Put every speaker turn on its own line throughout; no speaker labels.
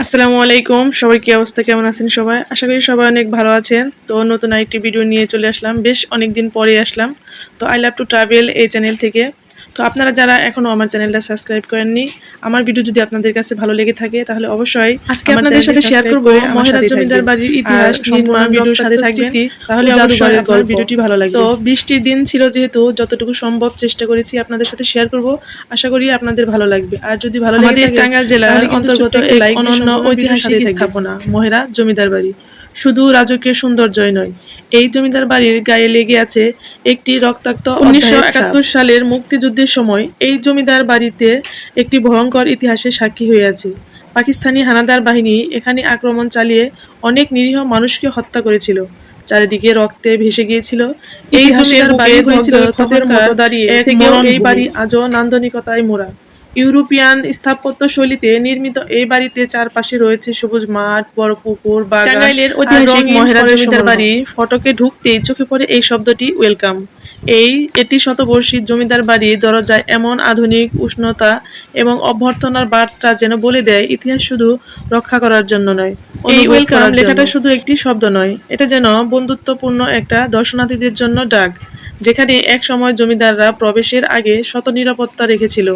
আসসালামু আলাইকুম। সবাই কি অবস্থা, কেমন আছেন সবাই? আশা করি সবাই অনেক ভালো আছেন। তো নতুন আরেকটি ভিডিও নিয়ে চলে আসলাম। বেশ অনেকদিন পরে আসলাম। তো আই লাভ টু ট্রাভেল এই চ্যানেল থেকে। তো আপনারা যারা এখনো আমার চ্যানেলটা সাবস্ক্রাইব করেননি, আমার ভিডিও যদি আপনাদের কাছে ভালো লেগে থাকে তাহলে অবশ্যই আজকে আপনাদের সাথে শেয়ার করব মহেরাজ জমিদার বাড়ির ইতিহাস, নির্মাণ, ভিডিওর সাথে থাকবেন। তাহলে অবশ্যই আপনার ভিডিওটি ভালো লাগবে। তো বৃষ্টির দিন ছিল যেহেতু যতটুকু সম্ভব চেষ্টা করেছি আপনাদের সাথে শেয়ার করব। আশা করি আপনাদের ভালো লাগবে। আর যদি ভালো লাগে আমাদের টাঙ্গাইল জেলার অন্তর্গত এক অনন্য ঐতিহাসিক স্থাপনা মহেরাজ জমিদার বাড়ি শুধু রাজকীয় সৌন্দর্যই নয়, এই জমিদার বাড়ির গায়ে লেগে আছে একটি রক্তাক্ত 1971 সালের মুক্তিযুদ্ধের সময় এই জমিদার বাড়িতে একটি ভয়ঙ্কর ইতিহাসের সাক্ষী হয়ে আছে। পাকিস্তানি হানাদার বাহিনী এখানে আক্রমণ চালিয়ে অনেক নিরীহ মানুষকে হত্যা করেছিল। চারিদিকে রক্তে ভেসে গিয়েছিল এই জমিদার বাড়ি হয়েছিল তখন মতো দাঁড়িয়ে থেকেও এই বাড়ি আজও নান্দনিকতায় মোড়া। ইউরোপিয়ান স্থাপত্য শৈলীতে নির্মিত এই বাড়িতে চারপাশে রয়েছে সবুজ মাঠ, বড় পুকুর, বাগান। টাঙ্গাইলের ঐতিহাসিক মহেরাজ জমিদার বাড়ি ফটকে ঢুকতেই চোখে পড়ে এই শব্দটি ওয়েলকাম। এটি শতবর্ষী জমিদার বাড়ির দরজায় এমন আধুনিক উষ্ণতা এবং অভ্যর্থনার বার্তা যেন বলে দেয় ইতিহাস শুধু রক্ষা করার জন্য নয়। এই ওয়েলকাম লেখাটা শুধু একটি শব্দ নয়, এটা যেন বন্ধুত্বপূর্ণ একটা দর্শনার্থীদের জন্য ডাক। যেখানে এক সময় জমিদাররা প্রবেশের আগে শত নিরাপত্তা রেখেছিল,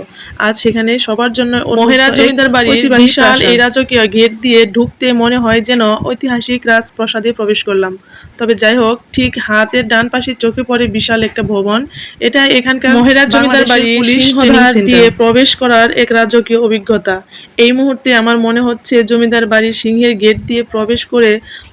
আজ সেখানে সবার জন্য মহেরাজ জমিদার বাড়ির বিশাল এই রাজকীয় গেট দিয়ে ঢুকতে মনে হয় যেন ঐতিহাসিক রাজপ্রাসাদে প্রবেশ করলাম। তবে যাই হোক, ঠিক হাতের ডান পাশে চোখে পড়ে বিশাল একটা ভবন। এটা এখানকার মহেরাজ জমিদার বাড়ি সিংহদ্বার দিয়ে প্রবেশ করার এক রাজকীয় অভিজ্ঞতা। এই মুহূর্তে আমার মনে হচ্ছে জমিদার বাড়ির সিংহের গেট দিয়ে প্রবেশ করে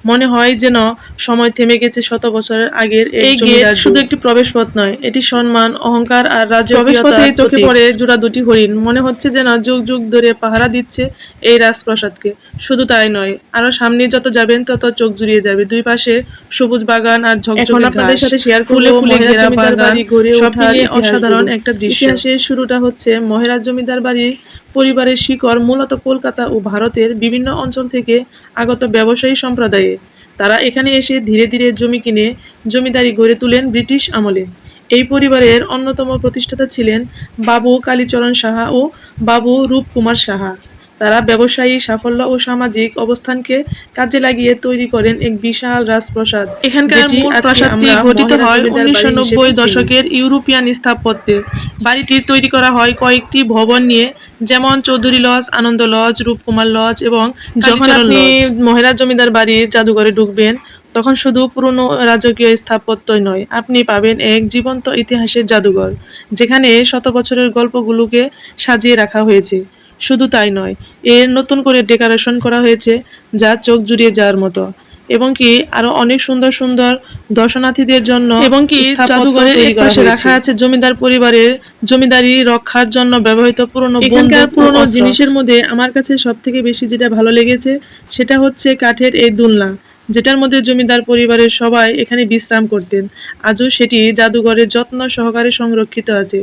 মনে হয় যেন সময় থেমে গেছে শত বছরের আগের। এই গেট শুধু একটি প্রবেশ পথ নয়, এটি সম্মান, অহংকার আর রাজকীয়তার চোখে পড়ে জোড়া দুটি হরিণ, মনে হচ্ছে যেন যুগ যুগ ধরে পাহারা দিচ্ছে এই রাজপ্রাসাদকে। শুধু তাই নয়, আরো সামনে যত যাবেন তত চোখ জুড়িয়ে যাবে। দুই পাশে সবুজ বাগান আর ঝকঝকে আপনাদের সাথে শেয়ার ফুলে ফুলে ঘেরা বাগান, সব মিলিয়ে অসাধারণ একটা দৃশ্য। ইতিহাসের শুরুটা হচ্ছে মহেরাজ জমিদার বাড়ির পরিবারের শিকড় মূলত কলকাতা ও ভারতের বিভিন্ন অঞ্চল থেকে আগত ব্যবসায়ী সম্প্রদায়ে। তারা এখানে এসে ধীরে ধীরে জমি কিনে জমিদারি গড়ে তোলেন ব্রিটিশ আমলে। এই পরিবারের অন্যতম প্রতিষ্ঠাতা ছিলেন বাবু কালীচরণ সাহা ও বাবু রূপকুমার সাহা। তারা ব্যবসায়ী সাফল্য ও সামাজিক অবস্থানকে কাজে লাগিয়ে তৈরি করেন এক বিশাল রাজপ্রাসাদ। এখানকার মূল প্রাসাদটি গঠিত হয় 1990 দশকের ইউরোপিয়ান স্থাপত্যে। বাড়িটির তৈরি করা হয় কয়েকটি ভবন নিয়ে, যেমন চৌধুরী লজ, আনন্দ লজ, রূপকুমার লজ এবং যখন আপনি মহেরাজ জমিদার বাড়ির জাদুঘরে ঢুকবেন তখন শুধু পুরনো রাজকীয় স্থাপত্যই নয়, আপনি পাবেন এক জীবন্ত ইতিহাসের জাদুঘর, যেখানে শত বছরের গল্পগুলোকে সাজিয়ে রাখা হয়েছে। শুধু তাই নয়, এর নতুন করে ডেকোরেশন করা হয়েছে যা চোখ জুড়িয়ে যাওয়ার মতো, এবং কি আরো অনেক সুন্দর সুন্দর দর্শনার্থীদের জন্য, এবং কি জাদুঘরের এক পাশে রাখা আছে জমিদার পরিবারের জমিদারি রক্ষার জন্য ব্যবহৃত পুরনো জিনিসের মধ্যে আমার কাছে সব থেকে বেশি যেটা ভালো লেগেছে সেটা হচ্ছে কাঠের এই দোলনা, যেটার মধ্যে জমিদার পরিবারের সবাই এখানে বিশ্রাম করতেন। আজও সেটি জাদুঘরের যত্ন সহকারে সংরক্ষিত আছে।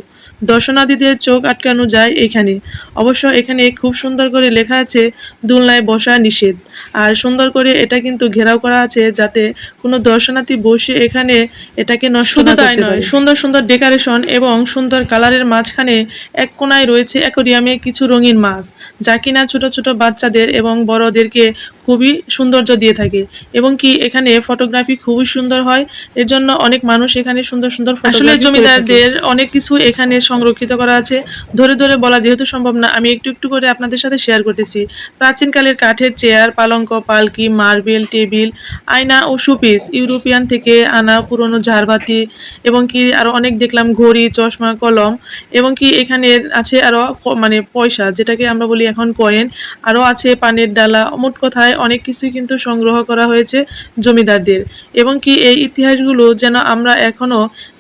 দর্শনার্থীদের চোখ আটকানো যায় এখানে। অবশ্য এখানে খুব সুন্দর করে লেখা আছে দোলনায় বসা নিষেধ, আর সুন্দর করে এটা কিন্তু ঘেরাও করা আছে যাতে কোনো দর্শনার্থী বসে এখানে এটাকে নষ্ট না করতে পারে। সুন্দর সুন্দর ডেকোরেশন এবং সুন্দর কালারের মাঝখানে এক কোনায় রয়েছে অ্যাকোরিয়ামে কিছু রঙিন মাছ, যা কিনা ছোট ছোট বাচ্চাদের এবং বড়দেরকে খুবই সৌন্দর্য দিয়ে থাকে, এবং কি এখানে ফটোগ্রাফি খুবই সুন্দর হয়। এর জন্য অনেক মানুষ এখানে সুন্দর সুন্দর আসলে জমিদারদের অনেক কিছু এখানে সংরক্ষিত করা আছে। ধরে ধরে বলা যেহেতু সম্ভব না, আমি একটু একটু করে আপনাদের সাথে শেয়ার করতেছি। প্রাচীনকালের কাঠের চেয়ার, পালঙ্ক, পালকি, মার্বেল, টেবিল, আয়না ও শোপিস, ইউরোপিয়ান থেকে আনা পুরনো ঝাড়বাতি, এবং কি আরো অনেক দেখলাম ঘড়ি, চশমা, কলম, এবং কি এখানে আছে আরো মানে পয়সা, যেটাকে আমরা বলি এখন কয়েন, আরো আছে পানের ডালা। মোট কথায় অনেক কিছুই কিন্তু সংগ্রহ করা হয়েছে জমিদারদের, এবং কি এই ইতিহাসগুলো যেন আমরা এখনো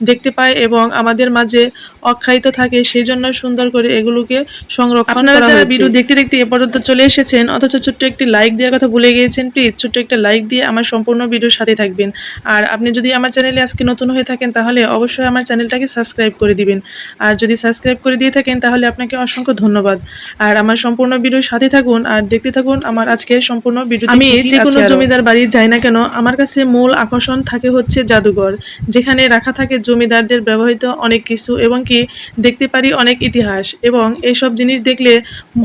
দেখতে পাই এবং আমাদের মাঝে অক্ষায়িত থাকে, সেই জন্য সুন্দর করে এগুলোকে সংরক্ষণ করা হয়েছে। আপনারা যারা ভিডিও দেখতে দেখতে এ পর্যন্ত চলে এসেছেন অথচ ছোট্ট একটি লাইক দেওয়ার কথা ভুলে গিয়েছেন, প্লিজ ছোট্ট একটা লাইক দিয়ে আমার সম্পূর্ণ ভিডিওর সাথে থাকবেন। আর আপনি যদি আমার চ্যানেলে আজকে নতুন হয়ে থাকেন তাহলে অবশ্যই আমার চ্যানেলটাকে সাবস্ক্রাইব করে দিবেন। আর যদি সাবস্ক্রাইব করে দিয়ে থাকেন তাহলে আপনাকে অসংখ্য ধন্যবাদ। আর আমার সম্পূর্ণ ভিডিওর সাথে থাকুন আর দেখতে থাকুন আমার আজকের সম্পূর্ণ ভিডিওতে আমি যে কোনো জমিদার বাড়ি যাই না কেন আমার কাছে মূল আকর্ষণ থাকে হচ্ছে জাদুঘর, যেখানে রাখা থাকে জমিদারদের ব্যবহৃত অনেক কিছু এবং কি দেখতে পারি অনেক ইতিহাস, এবং এইসব জিনিস দেখলে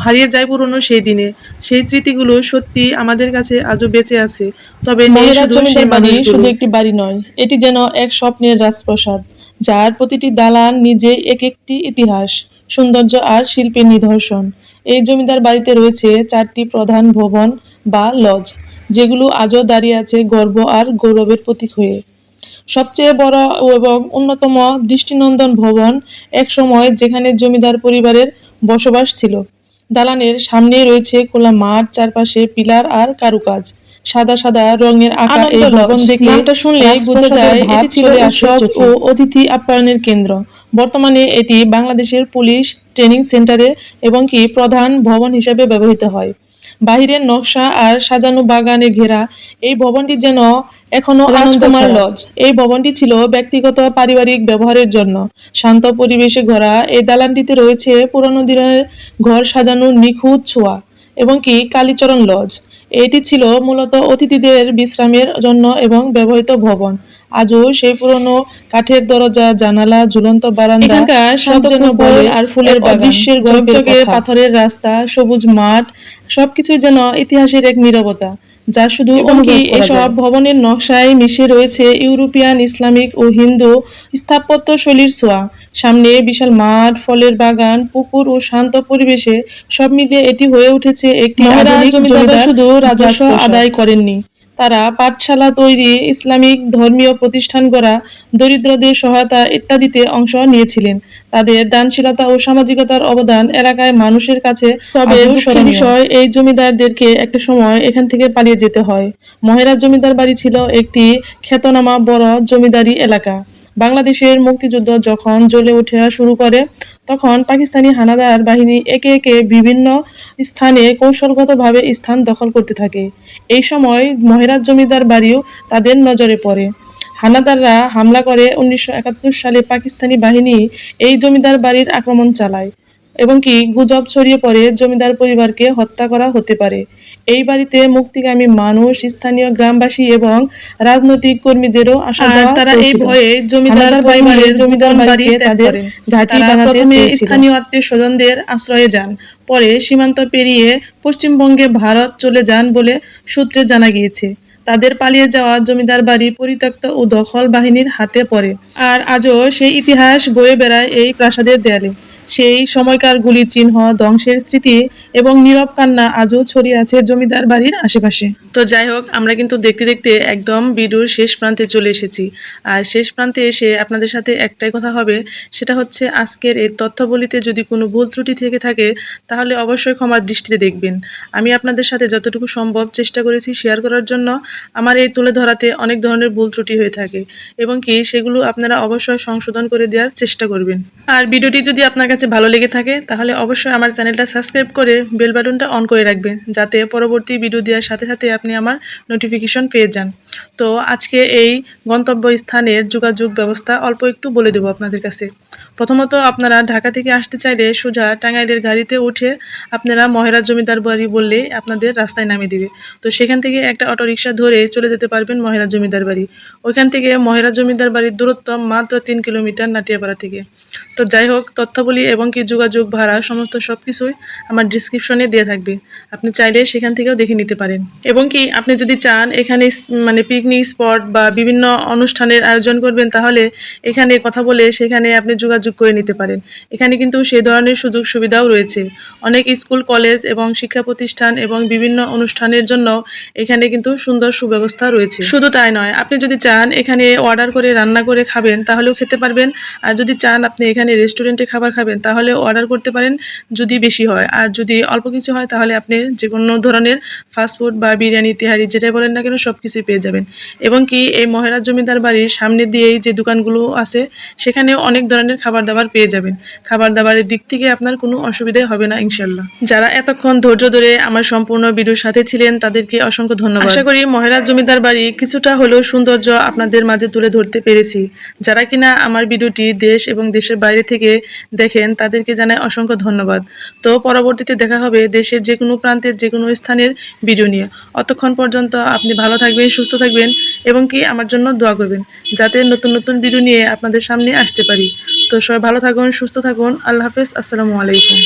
হারিয়ে যায় পুরনো সেই দিনে সেই স্মৃতিগুলো সত্যি আমাদের কাছে আজও বেঁচে আছে। তবে
মহেরার জমিদার বাড়ি শুধু একটি বাড়ি নয়, এটি যেন এক স্বপ্নের রাজপ্রাসাদ, যার প্রতিটি দালান নিজেই এক একটি ইতিহাস, সৌন্দর্য আর শিল্পের নিদর্শন। এই জমিদার বাড়িতে রয়েছে 4টি প্রধান ভবন বা লজ, যেগুলো আজও দাঁড়িয়ে আছে গর্ব আর গৌরবের প্রতীক হয়ে। সবচেয়ে বড় এবং অন্যতম দৃষ্টিনন্দন ভবন, এক সময় যেখানে জমিদার পরিবারের বসবাস ছিল। দালানের সামনেই রয়েছে খোলা মাঠ, চারপাশে পিলার আর কারুকাজ, সাদা সাদা রঙের আঁকা। এই ভবন দেখলে নামটা শুনলেই বোঝা যায় এটি ছিল উৎসব ও অতিথি আপ্যায়নের কেন্দ্র। বর্তমানে এটি বাংলাদেশের পুলিশ ট্রেনিং সেন্টারে এবং কি প্রধান ভবন হিসেবে ব্যবহৃত হয়। বাহিরের নকশা আর সাজানো বাগানে ঘেরা এই ভবনটি যেন এখনো রাজকুমার লজ। এই ভবনটি ছিল ব্যক্তিগত পারিবারিক ব্যবহারের জন্য শান্ত পরিবেশে গড়া। এই দালানটিতে রয়েছে পুরানো দিনের ঘর সাজানোর নিখুঁত ছোঁয়া এবং কি কালীচরণ লজ। এটি ছিল মূলত অতিথিদের বিশ্রামের জন্য এবং ব্যবহৃত ভবন। আজও সেই পুরনো কাঠের দরজা, জানালা, ঝুলন্ত বারান্দা, এখানকার সব যেন বই আর ফুলের অদৃশ্যের গল্পের পাথরের রাস্তা, সবুজ মাঠ, সবকিছুই যেন ইতিহাসের এক নীরবতা, যা শুধু এমনকি এসব ভবনের নকশায় মিশে রয়েছে ইউরোপিয়ান, ইসলামিক ও হিন্দু স্থাপত্য শৈলীর ছোঁয়া। সামনে বিশাল মাঠ, ফলের বাগান, পুকুর ও শান্ত পরিবেশে সব মিলিয়ে এটি হয়ে উঠেছে একটি আধুনিক জমিদার। শুধু রাজস্ব আদায় করেননি, তারা পাঠশালা তৈরি, ইসলামিক ধর্মীয় প্রতিষ্ঠান গড়া, দরিদ্রদের সহায়তা ইত্যাদিতে অংশ নিয়েছিলেন। তাদের দানশীলতা ও সামাজিকতার অবদান এলাকায় মানুষের কাছে। তবে দুঃখের বিষয়, এই জমিদারদেরকে একটা সময় এখান থেকে পালিয়ে যেতে হয়। মহেরার জমিদার বাড়ি ছিল একটি খ্যাতনামা বড় জমিদারি এলাকা। বাংলাদেশের মুক্তিযুদ্ধ যখন জ্বলে ওঠা শুরু করে, তখন পাকিস্তানি হানাদার বাহিনী একে একে বিভিন্ন স্থানে কৌশলগতভাবে স্থান দখল করতে থাকে। এই সময় মহেরার জমিদার বাড়িও তাদের নজরে পড়ে। হানাদাররা হামলা করে 1971 সালে পাকিস্তানি বাহিনী এই জমিদার বাড়ির আক্রমণ চালায় এবং কি গুজব ছড়িয়ে পড়ে জমিদার পরিবারকে হত্যা করা হতে পারে। এই বাড়িতে মুক্তিকামী মানুষ, স্থানীয় গ্রামবাসী এবং রাজনৈতিক কর্মীদেরও আসা যাওয়া চলছিল। তারা এই ভয়ে জমিদার পরিবারের জমিদার বাড়ি তাদের ঘাঁটি বানাতে চেয়েছিল। স্থানীয় আত্মীয়-স্বজনদের আশ্রয়ে যান, পরে সীমান্ত পেরিয়ে পশ্চিমবঙ্গে ভারত চলে যান বলে সূত্রে জানা গিয়েছে। তাদের পালিয়ে যাওয়া জমিদার বাড়ি পরিত্যক্ত ও দখল বাহিনীর হাতে পড়ে, আর আজও সেই ইতিহাস বয়ে বেড়ায় এই প্রাসাদের দেয়ালে। সেই সময়কার গুলির চিহ্ন, ধ্বংসের স্মৃতি এবং নীরব কান্না আজও ছড়িয়ে আছে জমিদার বাড়ির আশেপাশে। তো যাই হোক, আমরা কিন্তু দেখতে দেখতে একদম ভিডিওর শেষ প্রান্তে চলে এসেছি। আর শেষ প্রান্তে এসে আপনাদের সাথে একটাই কথা হবে, সেটা হচ্ছে আজকের এই তথ্যাবলিতে যদি কোনো ভুল ত্রুটি থেকে থাকে তাহলে অবশ্যই ক্ষমার দৃষ্টিতে দেখবেন। আমি আপনাদের সাথে যতটুকু সম্ভব চেষ্টা করেছি শেয়ার করার জন্য। আমার এই তুলে ধরাতে অনেক ধরনের ভুল ত্রুটি হয়ে থাকে এবং কি সেগুলো আপনারা অবশ্যই সংশোধন করে দেওয়ার চেষ্টা করবেন। আর ভিডিওটি যদি আপনার কাছে ভালো লেগে থাকে তাহলে অবশ্যই আমার চ্যানেলটা সাবস্ক্রাইব করে বেল বাটনটা অন করে রাখবেন, যাতে পরবর্তী ভিডিও দেওয়ার সাথে সাথে আপনি আমার নোটিফিকেশন পেয়ে যান। তো আজকে এই গন্তব্য স্থানের যোগাযোগ ব্যবস্থা অল্প একটু বলে দেবো আপনাদের কাছে। প্রথমত, আপনারা ঢাকা থেকে আসতে চাইলে সোজা টাঙ্গাইলের গাড়িতে উঠে আপনারা মহেরা জমিদার বাড়ি বললে আপনাদের রাস্তায় নামিয়ে দিবে। তো সেখান থেকে একটা অটোরিকশা ধরে চলে যেতে পারবেন মহেরা জমিদার বাড়ি। ওইখান থেকে মহেরা জমিদার বাড়ির দূরত্ব মাত্র 3 কিলোমিটার নাটিয়াপাড়া থেকে। তো যাই হোক, তথ্যাবলী এবং কি যোগাযোগ ভাড়া সমস্ত সব কিছুই আমার ডিসক্রিপশনে দেওয়া থাকবে, আপনি চাইলে সেখান থেকেও দেখে নিতে পারেন। এবং কি আপনি যদি চান এখানে মানে পিকনিক স্পট বা বিভিন্ন অনুষ্ঠানের আয়োজন করবেন, তাহলে এখানে কথা বলে সেখানে আপনি যোগাযোগ করে নিতে পারেন। এখানে কিন্তু সেই ধরনের সুযোগ সুবিধাও রয়েছে। অনেক স্কুল, কলেজ এবং শিক্ষা প্রতিষ্ঠান এবং বিভিন্ন অনুষ্ঠানের জন্য এখানে কিন্তু সুন্দর সুব্যবস্থা রয়েছে। শুধু তাই নয়, আপনি যদি চান এখানে অর্ডার করে রান্না করে খাবেন তাহলেও খেতে পারবেন। আর যদি চান আপনি এখানে রেস্টুরেন্টে খাবার খাবেন তাহলেও অর্ডার করতে পারেন যদি বেশি হয়। আর যদি অল্প কিছু হয় তাহলে আপনি যে কোনো ধরনের ফাস্টফুড বা বিরিয়ানি, তেহারি যেটাই বলেন না কেন সব কিছুই পেয়ে যাবেন।
যাবেন। এবং কি এই মহেরাজ জমিদার বাড়ির সামনে দিয়েই যে দোকানগুলো আছে সেখানে অনেক ধরনের খাবার দাবার পেয়ে যাবেন। খাবার দাবারের দিক থেকে আপনার কোনো অসুবিধাই হবে না ইনশাল্লাহ। যারা এতক্ষণ ধৈর্য ধরে আমার সম্পূর্ণ ভিডিওর সাথে ছিলেন তাদেরকে অসংখ্য ধন্যবাদ। আশা করি মহেরাজ জমিদার বাড়ি কিছুটা হলেও সৌন্দর্য আপনাদের মাঝে তুলে ধরতে পেরেছি। যারা কিনা আমার ভিডিওটি দেশ এবং দেশের বাইরে থেকে দেখেন তাদেরকে জানাই অসংখ্য ধন্যবাদ। তো পরবর্তীতে দেখা হবে দেশের যে কোনো প্রান্তের যে কোনো স্থানের ভিডিও নিয়ে। অতক্ষণ পর্যন্ত আপনি ভালো থাকবেন, সুস্থ থাকবেন এবং কি আমার জন্য দোয়া করবেন যাতে নতুন নতুন ভিডিও নিয়ে আপনাদের সামনে আসতে পারি। তো সবাই ভালো থাকুন, সুস্থ থাকুন। আল্লাহ হাফেজ। আসসালামু আলাইকুম।